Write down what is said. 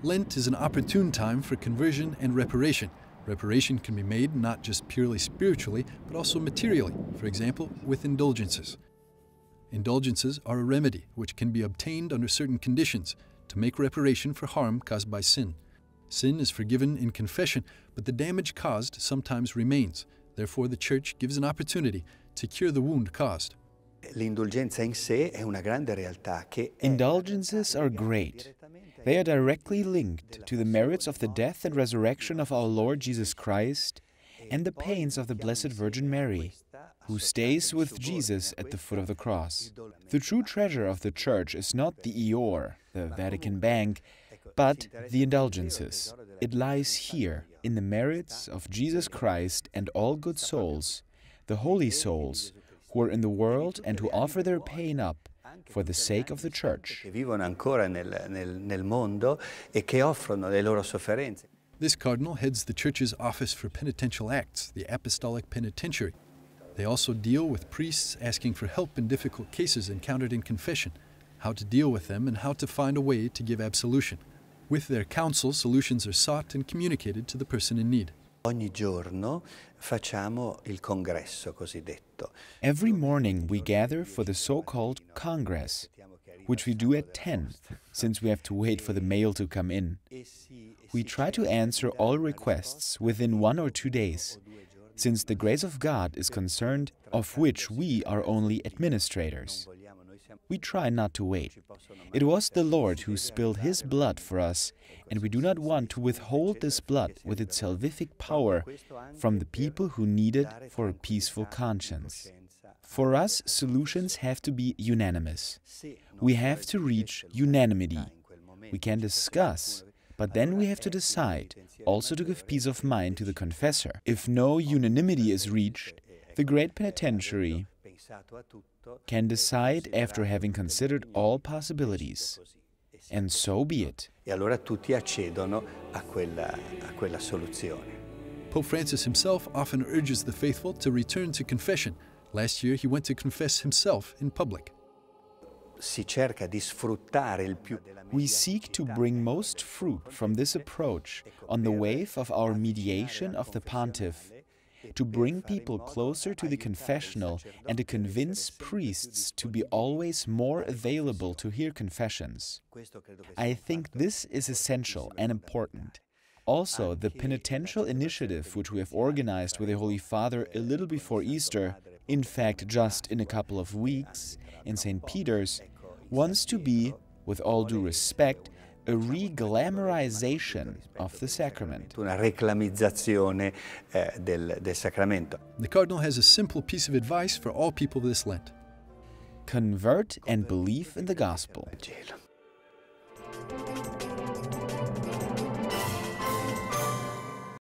Lent is an opportune time for conversion and reparation. Reparation can be made not just purely spiritually, but also materially, for example, with indulgences. Indulgences are a remedy which can be obtained under certain conditions to make reparation for harm caused by sin. Sin is forgiven in confession, but the damage caused sometimes remains. Therefore, the Church gives an opportunity to cure the wound caused. Indulgences are great. They are directly linked to the merits of the death and resurrection of our Lord Jesus Christ and the pains of the Blessed Virgin Mary, who stays with Jesus at the foot of the cross. The true treasure of the Church is not the Eor, the Vatican Bank, but the indulgences. It lies here, in the merits of Jesus Christ and all good souls, the holy souls, who are in the world and who offer their pain up for the sake of the Church. This cardinal heads the Church's Office for Penitential Acts, the Apostolic Penitentiary. They also deal with priests asking for help in difficult cases encountered in confession, how to deal with them, and how to find a way to give absolution. With their counsel, solutions are sought and communicated to the person in need. Every morning we gather for the so-called Congress, which we do at 10, since we have to wait for the mail to come in. We try to answer all requests within 1 or 2 days, since the grace of God is concerned, of which we are only administrators. We try not to wait. It was the Lord who spilled His blood for us, and we do not want to withhold this blood with its salvific power from the people who need it for a peaceful conscience. For us, solutions have to be unanimous. We have to reach unanimity. We can discuss, but then we have to decide, also to give peace of mind to the confessor. If no unanimity is reached, the Great Penitentiary can decide after having considered all possibilities. And so be it. Pope Francis himself often urges the faithful to return to confession. Last year, he went to confess himself in public. We seek to bring most fruit from this approach on the wave of our mediation of the Pontiff, to bring people closer to the confessional and to convince priests to be always more available to hear confessions. I think this is essential and important. Also, the penitential initiative which we have organized with the Holy Father a little before Easter, in fact just in a couple of weeks, in St. Peter's, wants to be, with all due respect, a re-glamorization of the sacrament. The Cardinal has a simple piece of advice for all people this Lent. Convert and believe in the Gospel.